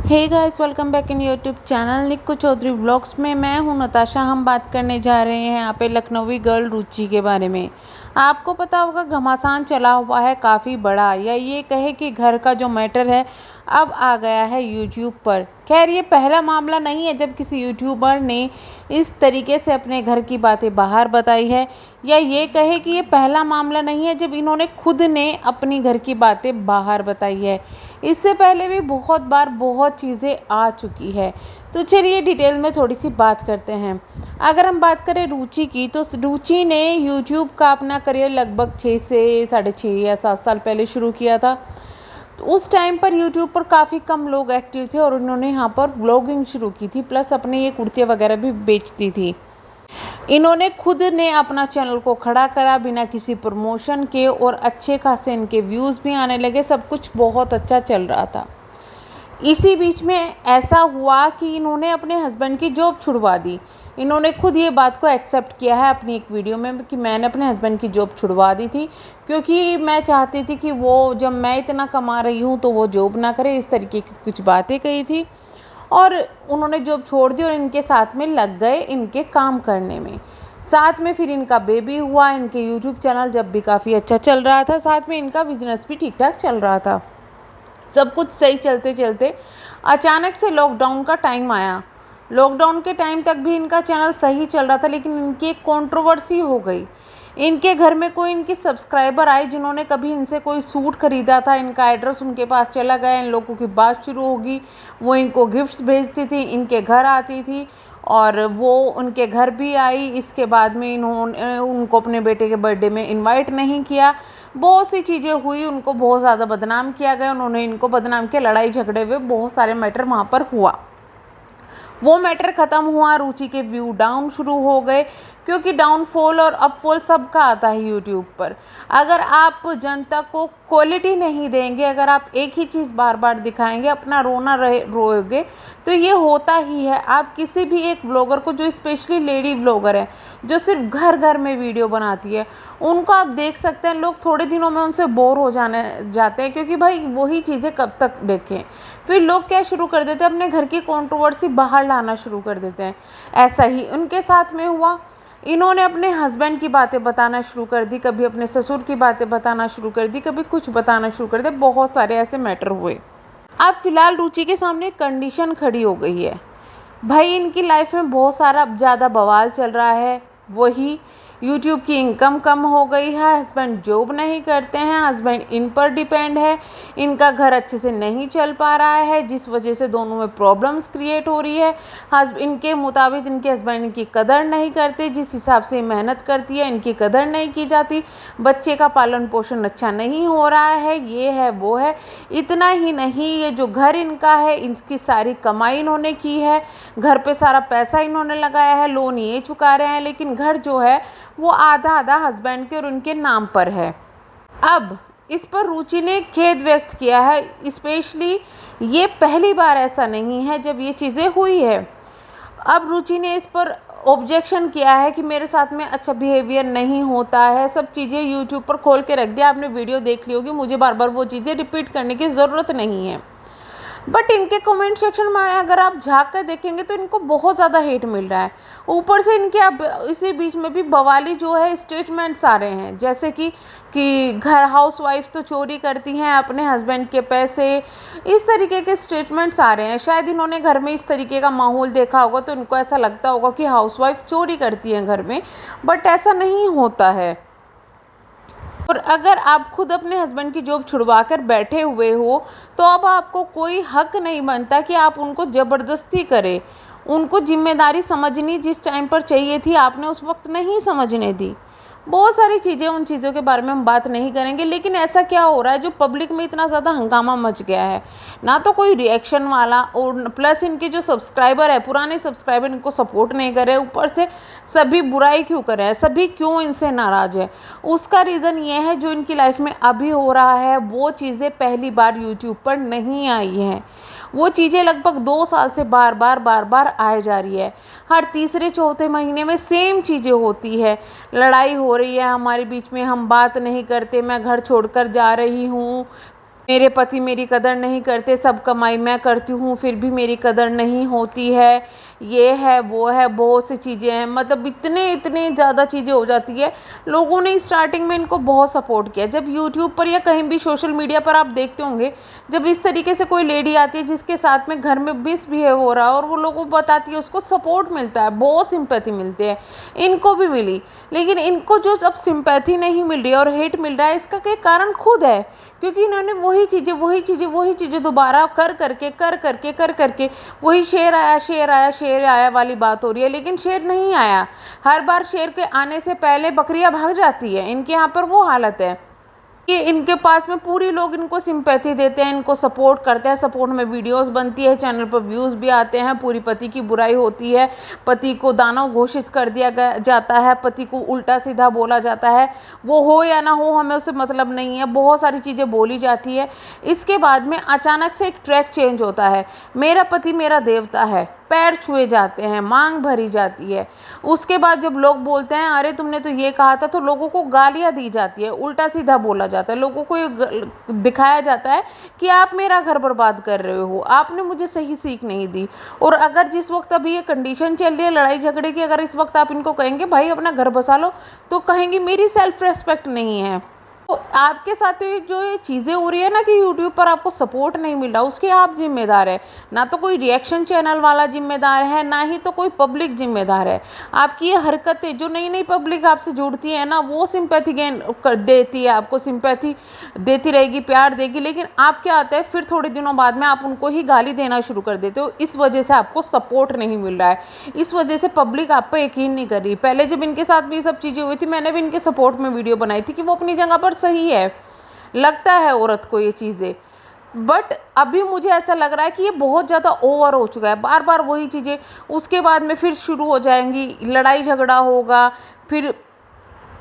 Hey guys, welcome back in YouTube channel Nikku Chaudhary vlogs में। मैं हूं नताशा। हम बात करने जा रहे हैं यहाँ पे लखनवी गर्ल रुचि के बारे में। आपको पता होगा घमासान चला हुआ है काफ़ी बड़ा, या ये कहे कि घर का जो मैटर है अब आ गया है यूट्यूब पर। खैर, ये पहला मामला नहीं है जब किसी यूट्यूबर ने इस तरीके से अपने घर की बातें बाहर बताई है, या ये कहे कि ये पहला मामला नहीं है जब इन्होंने खुद ने अपनी घर की बातें बाहर बताई है। इससे पहले भी बहुत बार बहुत चीज़ें आ चुकी है। तो चलिए डिटेल में थोड़ी सी बात करते हैं। अगर हम बात करें रुचि की, तो रुचि ने यूट्यूब का अपना करियर लगभग 6 से साढ़े 6 या 7 साल पहले शुरू किया था। तो उस टाइम पर यूट्यूब पर काफ़ी कम लोग एक्टिव थे और उन्होंने यहाँ पर व्लॉगिंग शुरू की थी, प्लस अपने ये कुर्तियाँ वगैरह भी बेचती थी। इन्होंने खुद ने अपना चैनल को खड़ा करा बिना किसी प्रमोशन के, और अच्छे खासे इनके व्यूज़ भी आने लगे। सब कुछ बहुत अच्छा चल रहा था। इसी बीच में ऐसा हुआ कि इन्होंने अपने हस्बैंड की जॉब छुड़वा दी। इन्होंने खुद ये बात को एक्सेप्ट किया है अपनी एक वीडियो में कि मैंने अपने हस्बैंड की जॉब छुड़वा दी थी, क्योंकि मैं चाहती थी कि वो, जब मैं इतना कमा रही हूँ तो वो जॉब ना करे। इस तरीके की कुछ बातें कही थी और उन्होंने जॉब छोड़ दी और इनके साथ में लग गए इनके काम करने में। साथ में फिर इनका बेबी हुआ। इनके यूट्यूब चैनल जब भी काफ़ी अच्छा चल रहा था, साथ में इनका बिजनेस भी ठीक ठाक चल रहा था। सब कुछ सही चलते चलते अचानक से लॉकडाउन का टाइम आया। लॉकडाउन के टाइम तक भी इनका चैनल सही चल रहा था, लेकिन इनकी एक कंट्रोवर्सी हो गई। इनके घर में कोई इनकी सब्सक्राइबर आए जिन्होंने कभी इनसे कोई सूट खरीदा था। इनका एड्रेस उनके पास चला गया। इन लोगों की बात शुरू होगी। वो इनको गिफ्ट्स भेजती थी, इनके घर आती थी और वो उनके घर भी आई। इसके बाद में इन्होंने उनको अपने बेटे के बर्थडे में इनवाइट नहीं किया। बहुत सी चीज़ें हुई, उनको बहुत ज़्यादा बदनाम किया गया। उन्होंने इनको बदनाम किया, लड़ाई झगड़े हुए, बहुत सारे मैटर वहाँ पर हुआ। वो मैटर ख़त्म हुआ, रुचि के व्यू डाउन शुरू हो गए, क्योंकि डाउनफॉल और अपफॉल सबका आता है यूट्यूब पर। अगर आप जनता को क्वालिटी नहीं देंगे, अगर आप एक ही चीज़ बार बार दिखाएंगे, अपना रोना रोएगे, तो ये होता ही है। आप किसी भी एक ब्लॉगर को, जो स्पेशली लेडी ब्लॉगर है, जो सिर्फ घर घर में वीडियो बनाती है, उनको आप देख सकते हैं, लोग थोड़े दिनों में उनसे बोर हो जाते हैं, क्योंकि भाई वही चीज़ें कब तक देखें। फिर लोग क्या शुरू कर देते हैं, अपने घर की कंट्रोवर्सी बाहर लाना शुरू कर देते हैं। ऐसा ही उनके साथ में हुआ। इन्होंने अपने हस्बैंड की बातें बताना शुरू कर दी, कभी अपने ससुर की बातें बताना शुरू कर दी, कभी कुछ बताना शुरू कर दिया। बहुत सारे ऐसे मैटर हुए। अब फिलहाल रुचि के सामने कंडीशन खड़ी हो गई है। भाई, इनकी लाइफ में बहुत सारा ज़्यादा बवाल चल रहा है। वही यूट्यूब की इनकम कम हो गई है, हस्बैंड जॉब नहीं करते हैं, हस्बैंड इन पर डिपेंड है, इनका घर अच्छे से नहीं चल पा रहा है, जिस वजह से दोनों में प्रॉब्लम्स क्रिएट हो रही है। इनके मुताबिक इनके हस्बैंड इनकी कदर नहीं करते, जिस हिसाब से मेहनत करती है इनकी कदर नहीं की जाती। बच्चे का पालन पोषण अच्छा नहीं हो रहा है, ये है वो है। इतना ही नहीं, ये जो घर इनका है, इसकी सारी कमाई इन्होंने की है, घर पे सारा पैसा इन्होंने लगाया है, लोन ये चुका रहे हैं, लेकिन घर जो है वो आधा आधा हस्बैंड के और उनके नाम पर है। अब इस पर रुचि ने खेद व्यक्त किया है। स्पेशली ये पहली बार ऐसा नहीं है जब ये चीज़ें हुई है। अब रुचि ने इस पर ऑब्जेक्शन किया है कि मेरे साथ में अच्छा बिहेवियर नहीं होता है। सब चीज़ें यूट्यूब पर खोल के रख दिया, आपने वीडियो देख ली होगी, मुझे बार बार वो चीज़ें रिपीट करने की ज़रूरत नहीं है। बट इनके कमेंट सेक्शन में अगर आप झाँक कर देखेंगे तो इनको बहुत ज़्यादा हेट मिल रहा है। ऊपर से इनके अब इसी बीच में भी बवाली जो है स्टेटमेंट्स आ रहे हैं, जैसे कि घर हाउसवाइफ तो चोरी करती हैं अपने हस्बैंड के पैसे। इस तरीके के स्टेटमेंट्स आ रहे हैं। शायद इन्होंने घर में इस तरीके का माहौल देखा होगा, तो इनको ऐसा लगता होगा कि हाउसवाइफ चोरी करती हैं घर में, बट ऐसा नहीं होता है। और अगर आप खुद अपने हस्बैंड की जॉब छुड़वा कर बैठे हुए हो, तो अब आपको कोई हक नहीं बनता कि आप उनको ज़बरदस्ती करें। उनको जिम्मेदारी समझनी जिस टाइम पर चाहिए थी, आपने उस वक्त नहीं समझने दी। बहुत सारी चीज़ें, उन चीज़ों के बारे में हम बात नहीं करेंगे, लेकिन ऐसा क्या हो रहा है जो पब्लिक में इतना ज़्यादा हंगामा मच गया है। ना तो कोई रिएक्शन वाला, और प्लस इनके जो सब्सक्राइबर है, पुराने सब्सक्राइबर इनको सपोर्ट नहीं कर रहे। ऊपर से सभी बुराई क्यों कर रहे हैं, सभी क्यों इनसे नाराज़ है। उसका रीज़न ये है, जो इनकी लाइफ में अभी हो रहा है वो चीज़ें पहली बार यूट्यूब पर नहीं आई हैं। वो चीज़ें लगभग 2 साल से बार बार आए जा रही है। हर तीसरे चौथे महीने में सेम चीज़ें होती है। लड़ाई हो रही है हमारे बीच में, हम बात नहीं करते, मैं घर छोड़कर जा रही हूँ, मेरे पति मेरी कदर नहीं करते, सब कमाई मैं करती हूँ फिर भी मेरी कदर नहीं होती है, ये है वो है, बहुत सी चीज़ें हैं। मतलब इतने इतने ज़्यादा चीज़ें हो जाती है। लोगों ने स्टार्टिंग में इनको बहुत सपोर्ट किया। जब यूट्यूब पर या कहीं भी सोशल मीडिया पर आप देखते होंगे, जब इस तरीके से कोई लेडी आती है जिसके साथ में घर में मिसबिहेव हो रहा है और वो लोगों को बताती है, उसको सपोर्ट मिलता है, बहुत सिंपैथी मिलती है। इनको भी मिली, लेकिन इनको जो अब सिंपैथी नहीं मिल रही है और हेट मिल रहा है, इसका कई कारण खुद है, क्योंकि इन्होंने वही चीज़ें दोबारा कर करके वही शेर आया वाली बात हो रही है। लेकिन शेर नहीं आया। हर बार शेर के आने से पहले बकरियां भाग जाती है। इनके यहाँ पर वो हालत है कि इनके पास में पूरी लोग इनको सिंपैथी देते हैं, इनको सपोर्ट करते हैं, सपोर्ट में वीडियोस बनती है, चैनल पर व्यूज़ भी आते हैं, पूरी पति की बुराई होती है, पति को दानव घोषित कर दिया जाता है, पति को उल्टा सीधा बोला जाता है। वो हो या ना हो, हमें उससे मतलब नहीं है, बहुत सारी चीज़ें बोली जाती है। इसके बाद में अचानक से एक ट्रैक चेंज होता है, मेरा पति मेरा देवता है, पैर छुए जाते हैं, मांग भरी जाती है। उसके बाद जब लोग बोलते हैं अरे तुमने तो ये कहा था, तो लोगों को गालियाँ दी जाती है, उल्टा सीधा बोला जाता है, लोगों को ये दिखाया जाता है कि आप मेरा घर बर्बाद कर रहे हो, आपने मुझे सही सीख नहीं दी। और अगर जिस वक्त अभी ये कंडीशन चल रही है लड़ाई झगड़े की, अगर इस वक्त आप इनको कहेंगे भाई अपना घर बसा लो, तो कहेंगे मेरी सेल्फ रेस्पेक्ट नहीं है। तो आपके साथ जो ये चीज़ें हो रही है ना कि यूट्यूब पर आपको सपोर्ट नहीं मिल रहा, उसके आप जिम्मेदार है। ना तो कोई रिएक्शन चैनल वाला जिम्मेदार है, ना ही तो कोई पब्लिक जिम्मेदार है। आपकी ये हरकतें, जो नई नई पब्लिक आपसे जुड़ती है ना, वो सिंपैथी गेन कर देती है, आपको सिंपैथी देती रहेगी, प्यार देगी। लेकिन आप क्या होता है, फिर थोड़े दिनों बाद में आप उनको ही गाली देना शुरू कर देते हो। इस वजह से आपको सपोर्ट नहीं मिल रहा है, इस वजह से पब्लिक आप पर यकीन नहीं कर रही। पहले जब इनके साथ भी ये सब चीज़ें हुई थी, मैंने भी इनके सपोर्ट में वीडियो बनाई थी कि वो अपनी जगह पर सही है, लगता है औरत को ये चीज़ें। बट अभी मुझे ऐसा लग रहा है कि ये बहुत ज़्यादा ओवर हो चुका है, बार बार वही चीज़ें। उसके बाद में फिर शुरू हो जाएंगी, लड़ाई झगड़ा होगा, फिर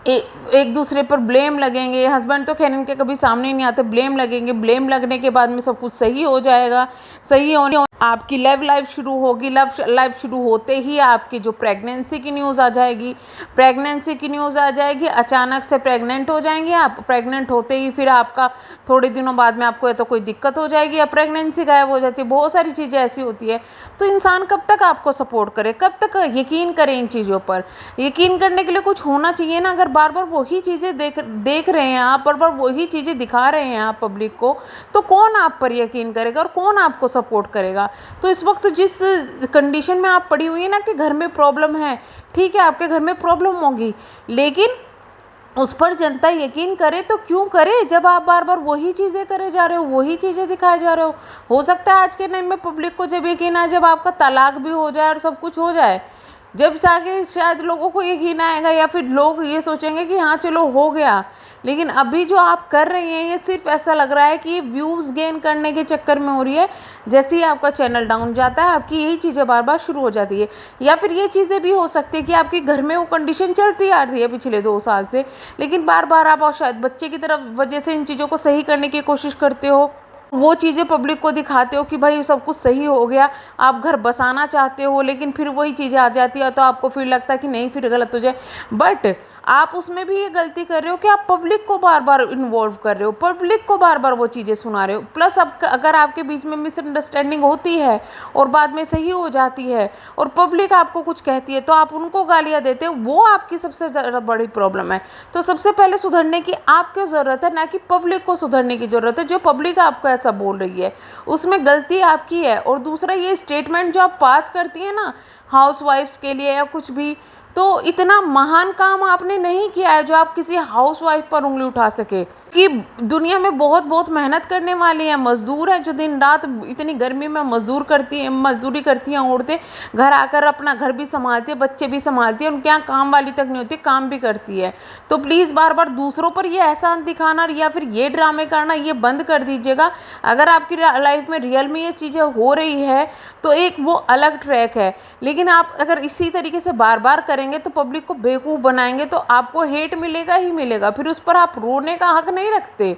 एक दूसरे पर ब्लेम लगेंगे। हस्बैंड तो खैर इनके कभी सामने नहीं आते, ब्लेम लगेंगे, ब्लेम लगने के बाद में सब कुछ सही हो जाएगा। सही होने आपकी लव लाइफ शुरू होगी, लव लाइफ शुरू होते ही आपकी जो प्रेगनेंसी की न्यूज़ आ जाएगी, प्रेगनेंसी की न्यूज़ आ जाएगी, अचानक से प्रेग्नेंट हो जाएंगे आप। प्रेग्नेंट होते ही फिर आपका थोड़े दिनों बाद में आपको या तो कोई दिक्कत हो जाएगी या प्रेगनेंसी गायब हो जाती है। बहुत सारी चीज़ें ऐसी होती है। तो इंसान कब तक आपको सपोर्ट करे, कब तक यकीन करे इन चीज़ों पर? यकीन करने के लिए कुछ होना चाहिए ना। अगर बार बार वही चीज़ें देख रहे हैं आप, बार बार वही चीज़ें दिखा रहे हैं आप पब्लिक को, तो कौन आप पर यकीन करेगा और कौन आपको सपोर्ट करेगा? तो इस वक्त जिस कंडीशन में आप पड़ी हुई है ना कि घर में प्रॉब्लम है, ठीक है आपके घर में प्रॉब्लम होगी, लेकिन उस पर जनता यकीन करे तो क्यों करे, जब आप बार बार वही चीज़ें करे जा रहे हो, वही चीज़ें दिखाए जा रहे हो सकता है आज के टाइम में पब्लिक को जब यकीन आए, जब आपका तलाक भी हो जाए और सब कुछ हो जाए, जब से आगे शायद लोगों को यकीन आएगा, या फिर लोग ये सोचेंगे कि हाँ चलो हो गया। लेकिन अभी जो आप कर रही हैं, ये सिर्फ ऐसा लग रहा है कि ये व्यूज़ गेन करने के चक्कर में हो रही है। जैसे ही आपका चैनल डाउन जाता है, आपकी यही चीज़ें बार बार शुरू हो जाती है। या फिर ये चीज़ें भी हो सकती है कि आपके घर में वो कंडीशन चलती आ रही है पिछले 2 साल से, लेकिन बार बार आप शायद बच्चे की तरफ वजह से इन चीज़ों को सही करने की कोशिश करते हो, वो चीज़ें पब्लिक को दिखाते हो कि भाई सब कुछ सही हो गया, आप घर बसाना चाहते हो, लेकिन फिर वही चीज़ें आ जाती है, तो आपको फिर लगता है कि नहीं फिर गलत हो जाए। बट आप उसमें भी ये गलती कर रहे हो कि आप पब्लिक को बार बार इन्वॉल्व कर रहे हो, पब्लिक को बार बार वो चीज़ें सुना रहे हो। प्लस अब अगर आपके बीच में मिसअंडरस्टैंडिंग होती है और बाद में सही हो जाती है और पब्लिक आपको कुछ कहती है, तो आप उनको गालियाँ देते हो, वो आपकी सबसे ज़्यादा बड़ी प्रॉब्लम है। तो सबसे पहले सुधरने की आपको ज़रूरत है, ना कि पब्लिक को सुधरने की ज़रूरत है। जो पब्लिक आपको ऐसा बोल रही है उसमें गलती आपकी है। और दूसरा, ये स्टेटमेंट जो आप पास करती है ना हाउसवाइफ्स के लिए या कुछ भी, तो इतना महान काम आपने नहीं किया है जो आप किसी हाउसवाइफ पर उंगली उठा सके। कि दुनिया में बहुत बहुत मेहनत करने वाली हैं, मज़दूर हैं जो दिन रात इतनी गर्मी में मजदूरी करती हैं औरतें, घर आकर अपना घर भी संभालती है, बच्चे भी संभालती है, उनके यहाँ काम वाली तक नहीं होती, काम भी करती है। तो प्लीज़ बार बार दूसरों पर ये एहसान दिखाना या फिर ये ड्रामे करना ये बंद कर दीजिएगा। अगर आपकी लाइफ में रियल में ये चीज़ें हो रही है तो एक वो अलग ट्रैक है, लेकिन आप अगर इसी तरीके से बार बार करेंगे तो पब्लिक को बेवकूफ़ बनाएंगे, तो आपको हेट मिलेगा ही मिलेगा, फिर उस पर आप रोने का हक नहीं रखते।